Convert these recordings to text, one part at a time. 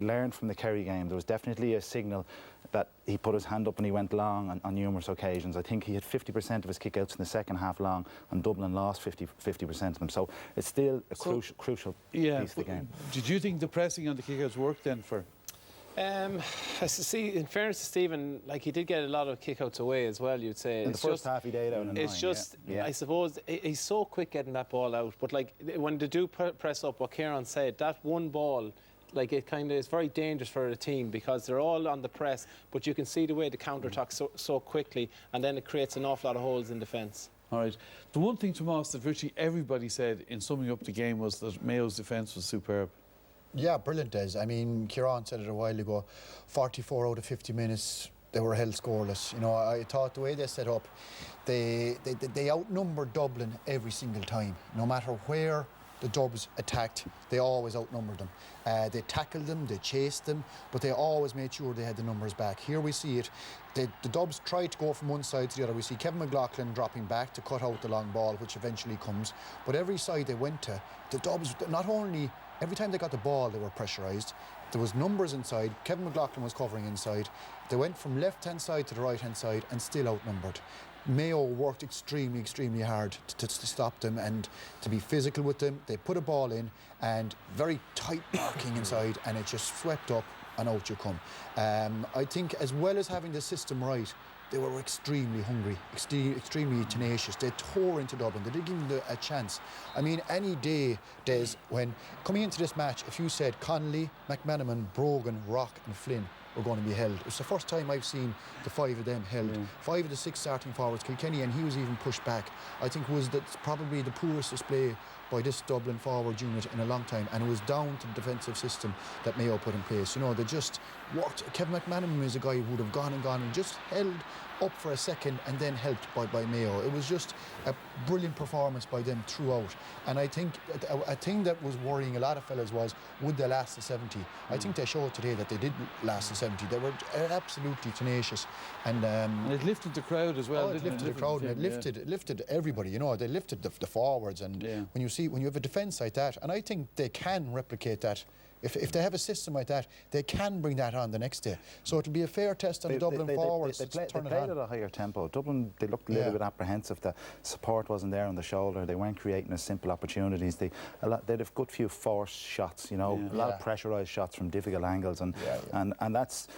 learned from the Kerry game. There was definitely a signal that he put his hand up and he went long on numerous occasions. I think he had 50% of his kickouts in the second half long, and Dublin lost 50% of them. So it's still a crucial piece of the game. Did you think the pressing on the kickouts worked then for? See, in fairness to Stephen, like, he did get a lot of kickouts away as well, you'd say. In the first half he did out in It's just, I suppose, he's so quick getting that ball out. But like, when they do press up, what Kieran said, that one ball, like, it kind of is very dangerous for the team because they're all on the press, but you can see the way the counter-attack so quickly, and then it creates an awful lot of holes in defence. All right. The one thing, Tomas, that virtually everybody said in summing up the game was that Mayo's defence was superb. Yeah, brilliant, Des. I mean, Kieran said it a while ago, 44 out of 50 minutes, they were held scoreless. You know, I thought the way they set up, they outnumbered Dublin every single time. No matter where the Dubs attacked, they always outnumbered them. They tackled them, they chased them, but they always made sure they had the numbers back. Here we see it. The Dubs tried to go from one side to the other. We see Kevin McLaughlin dropping back to cut out the long ball, which eventually comes. But every side they went to, the Dubs, not only, every time they got the ball, they were pressurised. There was numbers inside. Kevin McLaughlin was covering inside. They went from left-hand side to the right-hand side and still outnumbered. Mayo worked extremely hard to stop them and to be physical with them. They put a ball in and very tight marking inside, and it just swept up and out you come. I think as well as having the system right, they were extremely hungry, extremely tenacious. They tore into Dublin. They didn't give them a chance. I mean, any day, Des, when coming into this match, if you said Connolly, McManaman, Brogan, Rock and Flynn were going to be held, it's the first time I've seen the five of them held. 5 of the 6 starting forwards, Kilkenny, and he was even pushed back, I think was probably the poorest display by this Dublin forward unit in a long time, and it was down to the defensive system that Mayo put in place. You know, they just worked. Kevin McManaman is a guy who would have gone and just held up for a second and then helped by Mayo. It was just a brilliant performance by them throughout. And I think a thing that was worrying a lot of fellas was, would they last the 70? I think they showed today that they did last the 70. They were absolutely tenacious. And it lifted the crowd as well. It lifted the crowd, and it lifted everybody. You know, they lifted the forwards. And when you have a defence like that, and I think they can replicate that. If they have a system like that, they can bring that on the next day. So it'll be a fair test on the Dublin forwards. They played at a higher tempo. Dublin, they looked a little bit apprehensive. The support wasn't there on the shoulder. They weren't creating as simple opportunities. They had a good few forced shots, you know, a lot of pressurised shots from difficult angles, and that's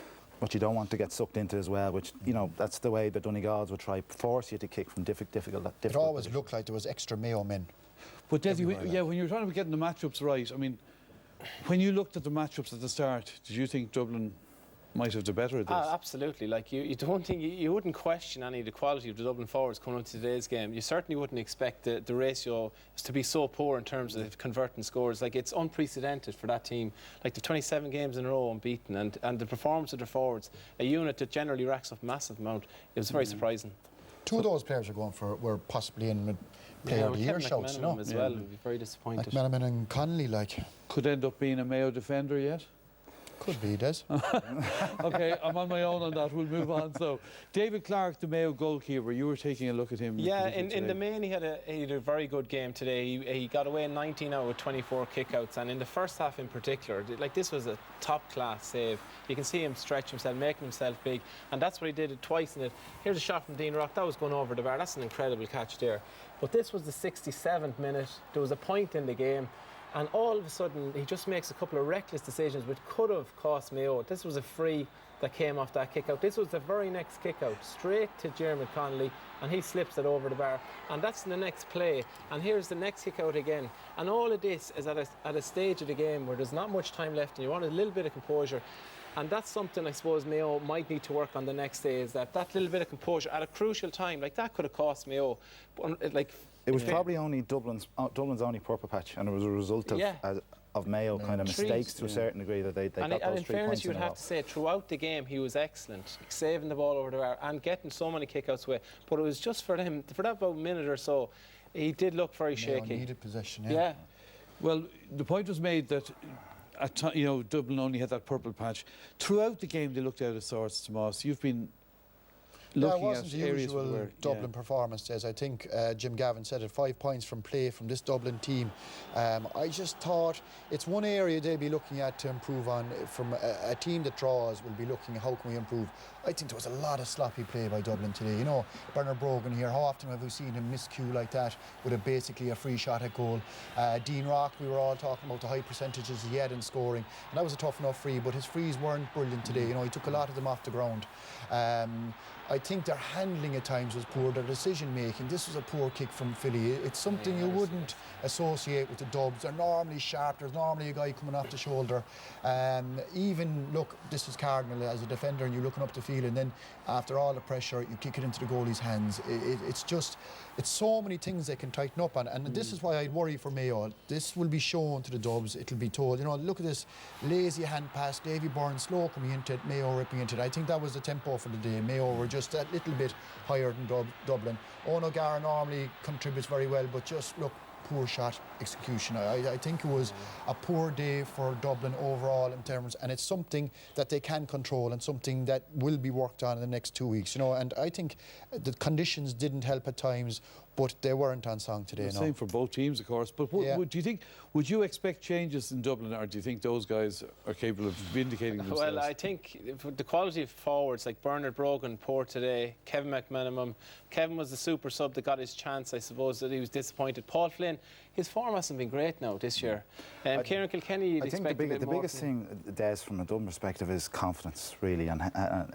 what you don't want to get sucked into as well, which, you know, that's the way the Donegals would try force you to kick from difficult. It always looked like there was extra Mayo men. But Desi, when you were talking about getting the matchups right, I mean, when you looked at the matchups at the start, did you think Dublin might have the better of this? Absolutely. Like, you don't think, you wouldn't question any of the quality of the Dublin forwards coming into today's game. You certainly wouldn't expect the ratio to be so poor in terms of converting scores. Like, it's unprecedented for that team. Like, the 27 games in a row unbeaten, and the performance of their forwards, a unit that generally racks up a massive amount, it was very surprising. 2 of those players were possibly in with player of the year shouts, you know. As well, would be very disappointed. McManaman and Connolly, like, could end up being a Mayo defender yet. Could be, Des. OK, I'm on my own on that. We'll move on. So, David Clark, the Mayo goalkeeper, you were taking a look at him. Yeah, in the main, he had a very good game today. He got away 19 out of 24 kickouts, and in the first half in particular, like, this was a top-class save. You can see him stretch himself, making himself big, and that's what he did twice in it. Here's a shot from Dean Rock. That was going over the bar. That's an incredible catch there. But this was the 67th minute. There was a point in the game, and all of a sudden, he just makes a couple of reckless decisions which could have cost Mayo. This was a free that came off that kick out. This was the very next kick out, straight to Jeremy Connolly, and he slips it over the bar. And that's the next play. And here's the next kick out again. And all of this is at a stage of the game where there's not much time left and you want a little bit of composure. And that's something I suppose Mayo might need to work on the next day, is that little bit of composure at a crucial time. Like, that could have cost Mayo. But, like, it was probably only Dublin's only purple patch, and it was a result of Mayo kind of mistakes to a certain degree that they got those 3 points. And in fairness, you'd have to say throughout the game he was excellent, saving the ball over the bar and getting so many kickouts away. But it was just for him, for that about minute or so, he did look very shaky. Mayo needed possession, yeah. Well, the point was made that you know, Dublin only had that purple patch. Throughout the game, they looked out of sorts, Tomas. You've been looking it wasn't at the areas usual where Dublin performance, Des. I think Jim Gavin said it, 5 points from play from this Dublin team. I just thought it's one area they'll be looking at to improve on. From a team that draws, will be looking at how can we improve. I think there was a lot of sloppy play by Dublin today. You know, Bernard Brogan here, how often have we seen him miscue like that with basically a free shot at goal? Dean Rock, we were all talking about the high percentages he had in scoring, and that was a tough enough free, but his frees weren't brilliant today. You know, he took a lot of them off the ground. I think their handling at times was poor, their decision making. This was a poor kick from Philly. It's something you wouldn't associate with the Dubs. They're normally sharp, there's normally a guy coming off the shoulder. Even, look, this is Cardinal as a defender and you're looking up the field, and then after all the pressure, you kick it into the goalie's hands. It's so many things they can tighten up on, and this is why I'd worry for Mayo. This will be shown to the Dubs, it'll be told, you know, look at this lazy hand pass, Davy Byrne slow coming into it, Mayo ripping into it. I think that was the tempo for the day. Mayo were just a little bit higher than Dublin. Owen O'Gara normally contributes very well, but just look, poor shot execution. I think it was a poor day for Dublin overall in terms, and it's something that they can control and something that will be worked on in the next 2 weeks. You know, and I think the conditions didn't help at times, but they weren't on song today. Same for both teams, of course. But would you expect changes in Dublin, or do you think those guys are capable of vindicating themselves? Well, I think the quality of forwards like Bernard Brogan, poor today. Kevin McManamon. Kevin was the super sub that got his chance. I suppose that he was disappointed. Paul Flynn, his form hasn't been great now this year. Kieran Kilkenny, you'd expect the biggest thing, Des, from a Dublin perspective, is confidence, really, and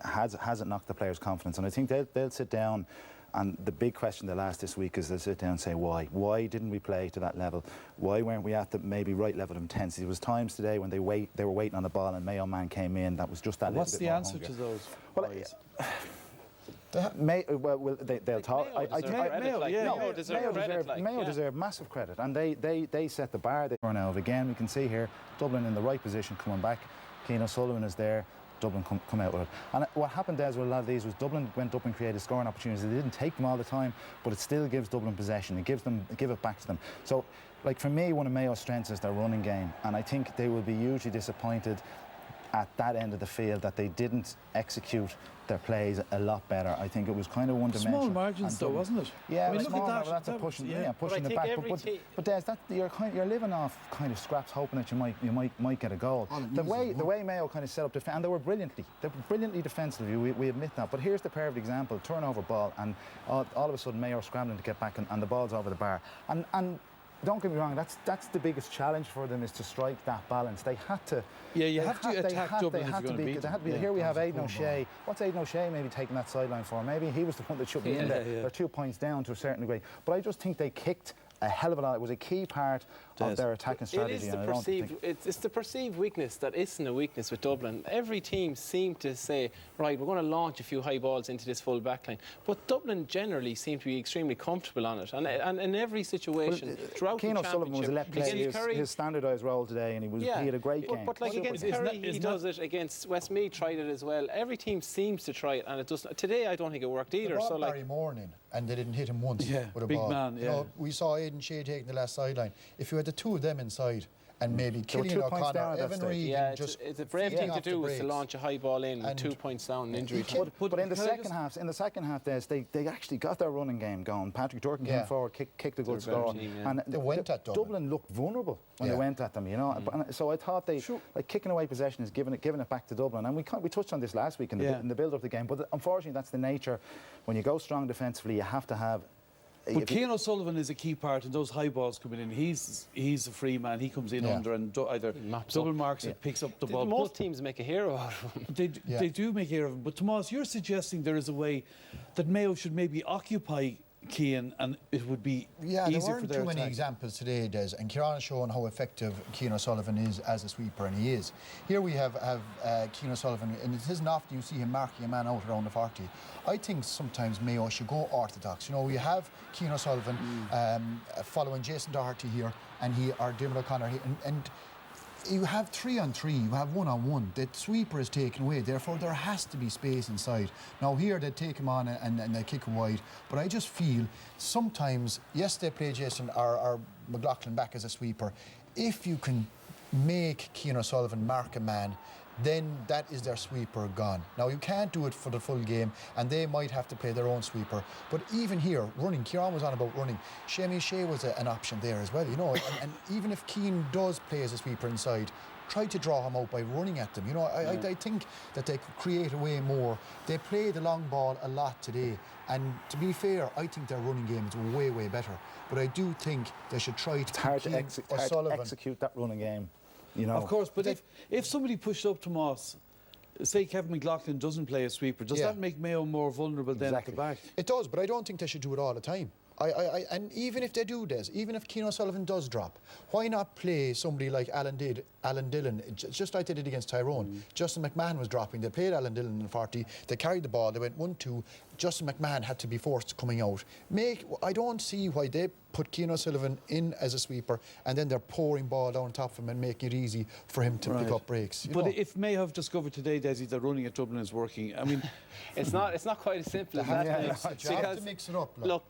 has it knocked the players' confidence? And I think they'll sit down. And the big question they'll ask this week is they'll sit down and say, why? Why didn't we play to that level? Why weren't we at the maybe right level of intensity? There was times today when they were waiting on the ball and Mayo man came in. That was just that What's little bit the more answer hunger. to those? Well, they'll talk. Mayo deserve massive credit, and they set the bar. They run out again. We can see here Dublin in the right position coming back. Cian O'Sullivan is there. Dublin come out with it. And what happened there with a lot of these was Dublin went up and created scoring opportunities. They didn't take them all the time, but it still gives Dublin possession. It give it back to them. So, like, for me, one of Mayo's strengths is their running game, and I think they will be hugely disappointed at that end of the field that they didn't execute their plays a lot better. I think it was kind of one-dimensional. Small margins, though, wasn't it? Yeah, I mean, small, look at that. that's a pushing it back. But Des, you're living off kind of scraps, hoping that you might get a goal. The way Mayo kind of set up defence, and they were brilliantly defensively. We admit that. But here's the perfect example: turnover ball, and all of a sudden Mayo are scrambling to get back, and the ball's over the bar. And don't get me wrong, that's the biggest challenge for them, is to strike that balance. They had to. Yeah, you have to attack Dublin if you're going to beat them. Here we have Aidan O'Shea. What's Aidan O'Shea maybe taking that sideline for? Maybe he was the one that should be in there. They're 2 points down to a certain degree. But I just think they kicked a hell of a lot. It was a key part of their attacking strategy. It's the perceived weakness that isn't a weakness with Dublin. Every team seemed to say, right, we're going to launch a few high balls into this full backline. But Dublin generally seemed to be extremely comfortable on it. And in every situation, throughout the championship, O'Sullivan was a left play. His standardised role today, and he had a great game. But like against Kerry, he does it. Against Westmeath, tried it as well. Every team seems to try it, and it doesn't. Today, I don't think it worked either. So Barry Morning, and they didn't hit him once with a big ball. Man, you know, we saw Aidan Shea taking the last sideline. If you had the two of them inside, and maybe Killian O'Connor, Evan Regan, it's a brave thing to do is to launch a high ball in with 2 points down, injury. But in the second half, they actually got their running game going. Patrick Durkin came forward, kicked a good score, and they went at Dublin looked vulnerable when they went at them. You know, so I thought like kicking away possession is giving it back to Dublin, and we touched on this last week in the build up of the game. But unfortunately, that's the nature. When you go strong defensively, you have to have. But Cian O'Sullivan is a key part in those high balls coming in. He's a free man. He comes in under and either double marks it, picks up the ball. Most teams make a hero out of him. They do make a hero of him. But Tomas, you're suggesting there is a way that Mayo should maybe occupy Cian, and it would be easier for their there weren't too many examples today, Des, and Kieran has shown how effective Cian O'Sullivan is as a sweeper, and he is. Here we have Cian O'Sullivan, and it isn't often you see him marking a man out around the 40. I think sometimes Mayo should go orthodox. You know, we have Cian O'Sullivan following Jason Doherty here, and Dermot O'Connor here, and you have 3-on-3, you have 1-on-1. The sweeper is taken away, therefore there has to be space inside. Now here they take him on and they kick him wide, but I just feel sometimes, yes, they play Jason or McLaughlin back as a sweeper. If you can make Cian O'Sullivan mark a man, then that is their sweeper gone. Now, you can't do it for the full game, and they might have to play their own sweeper. But even here, running, Kieran was on about running. Seamie Shea was an option there as well, you know. And even if Keane does play as a sweeper inside, try to draw him out by running at them. You know, I think that they could create a way more. They play the long ball a lot today, and to be fair, I think their running game is way, way better. But I do think they should try to. It's hard to execute that running game. You know. Of course, but if somebody pushed up to Moss, say Kevin McLaughlin doesn't play a sweeper, does that make Mayo more vulnerable then at the back? It does, but I don't think they should do it all the time. And even if they do this, even if Keane O'Sullivan does drop, why not play somebody like Alan Dillon, just like they did against Tyrone? Justin McMahon was dropping. They played Alan Dillon in 40. They carried the ball. They went 1-2. Justin McMahon had to be forced coming out. I don't see why they put Keane O'Sullivan in as a sweeper and then they're pouring ball down top of him and making it easy for him to pick up breaks. But if Mayo have discovered today, Desi, that running at Dublin is working, I mean, it's not quite as simple as that. It's a job to mix it up. Look,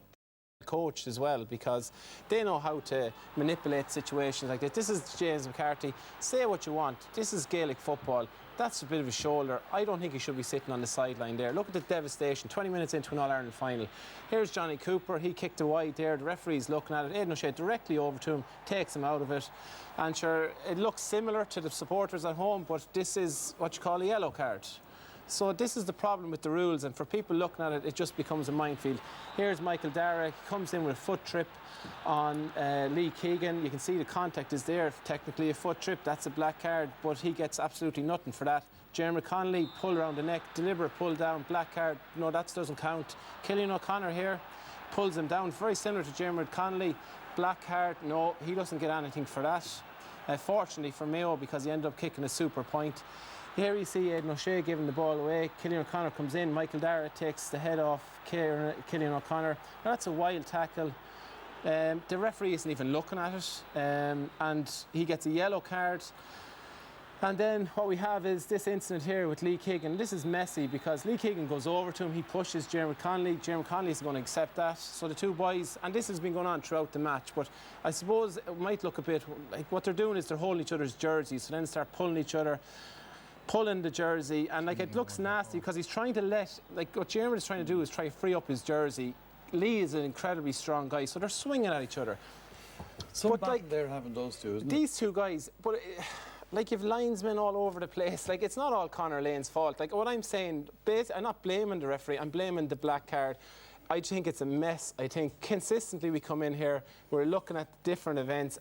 coached as well, because they know how to manipulate situations like this. This is James McCarthy. Say what you want. This is Gaelic football. That's a bit of a shoulder. I don't think he should be sitting on the sideline there. Look at the devastation. 20 minutes into an All-Ireland final. Here's Johnny Cooper. He kicked a wide there. The referee's looking at it. Aidan O'Shea directly over to him, takes him out of it. And sure, it looks similar to the supporters at home, but this is what you call a yellow card. So this is the problem with the rules, and for people looking at it, it just becomes a minefield. Here's Michael Dara. He comes in with a foot trip on Lee Keegan. You can see the contact is there. Technically a foot trip, that's a black card, but he gets absolutely nothing for that. Jeremy Connolly, pull around the neck, deliberate pull down, black card. No, that doesn't count. Killian O'Connor here pulls him down, very similar to Jeremy Connolly. Black card, no, he doesn't get anything for that. Fortunately for Mayo, because he ended up kicking a super point. Here you see Aidan O'Shea giving the ball away. Killian O'Connor comes in. Michael Dara takes the head off Killian O'Connor. Now that's a wild tackle. The referee isn't even looking at it. And he gets a yellow card. And then what we have is this incident here with Lee Keegan. This is messy because Lee Keegan goes over to him. He pushes Jeremy Connolly. Jeremy Connolly is going to accept that. So the two boys, and this has been going on throughout the match, but I suppose it might look a bit like what they're doing is they're holding each other's jerseys. So then start pulling each other, pulling the jersey, and like it looks nasty because he's trying to like what Jeremy is trying to do is try to free up his jersey. Lee is an incredibly strong guy, so they're swinging at each other. So like they're having those two, isn't these two guys, but like you've linesmen all over the place. Like it's not all Conor Lane's fault. Like what I'm saying, I'm not blaming the referee. I'm blaming the black card. I think it's a mess. I think consistently we come in here, we're looking at different events,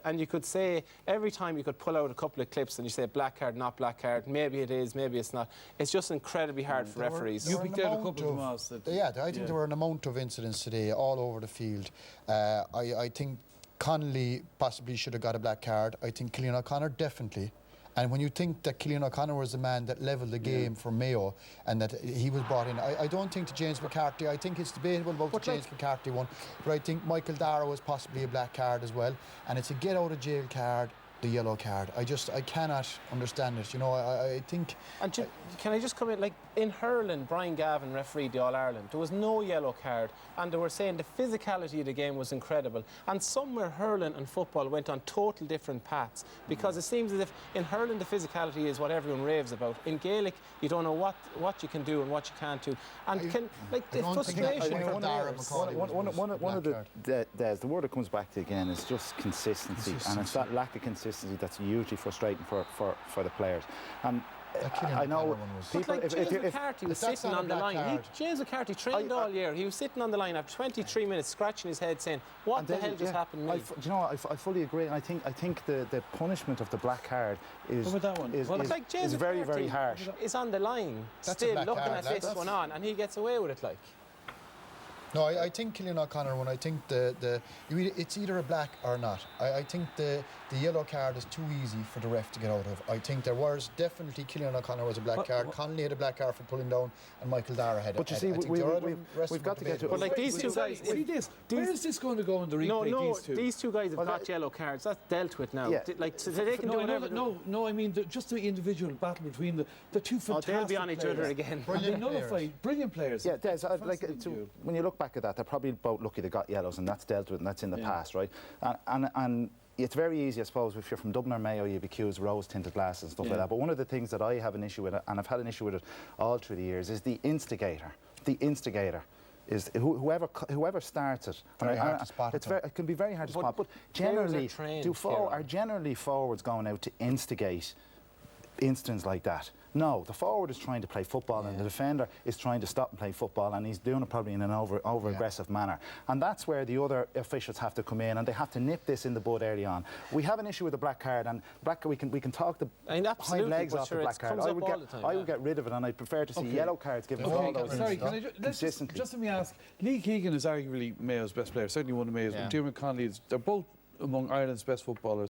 and you could say every time you could pull out a couple of clips and you say black card, not black card. Maybe it is, maybe it's not. It's just incredibly hard for referees. You picked out a couple of them else. I think there were an amount of incidents today all over the field. I think Connolly possibly should have got a black card. I think Killian O'Connor definitely. And when you think that Killian O'Connor was the man that levelled the game for Mayo and that he was brought in, I don't think to James McCarthy, I think it's debatable about the James McCarthy one, but I think Michael Dara was possibly a black card as well. And it's a get out of jail card, the yellow card. I cannot understand it. You know, I think... And can I just come in, like, in hurling, Brian Gavin refereed the All-Ireland. There was no yellow card, and they were saying the physicality of the game was incredible. And somewhere hurling and football went on total different paths, because it seems as if in hurling the physicality is what everyone raves about. In Gaelic, you don't know what you can do and what you can't do. And the frustration... One of the word that comes back to again is just consistency, and it's that lack of consistency that's hugely frustrating for the players. And I know people. Like James McCarthy was sitting on the line. James McCarthy trained all year. He was sitting on the line after 23 minutes, scratching his head, saying, "What the hell just happened to me?" I fully agree, and I think the punishment of the black card is very, very harsh. Is on the line, still looking at this one on, and he gets away with it like. No, I think Killian O'Connor one. I think it's either a black or not. I think the yellow card is too easy for the ref to get out of. I think there was definitely Killian O'Connor was a black card. Connolly had a black card for pulling down, and Michael Dara had. But you see, we've got to get to. But like these two guys, where is this going to go in the replay? No, these two guys have got yellow cards. That's dealt with now. Yeah. Like so they can do whatever. No, I mean just the individual battle between the two fantastic they'll be on each other again. Brilliant players. Yeah, Des, when you look back at that, they're probably both lucky they got yellows, and that's dealt with, and that's in the past, right? And it's very easy, I suppose, if you're from Dublin or Mayo, you'd be accused of rose-tinted glasses and stuff like that. But one of the things that I have an issue with, and I've had an issue with it all through the years, is the instigator. The instigator is whoever starts it. Very hard to spot. It can be very hard to spot. But generally, are generally forwards going out to instigate incidents like that? No, the forward is trying to play football and the defender is trying to stop and play football, and he's doing it probably in an over-aggressive manner. And that's where the other officials have to come in, and they have to nip this in the bud early on. We have an issue with the black card, and we can talk the hind legs off the black card. I would get rid of it, and I'd prefer to see yellow cards given for all those sorry, just let me ask. Lee Keegan is arguably Mayo's best player, certainly one of Mayo's. Dermot Connolly they're both among Ireland's best footballers.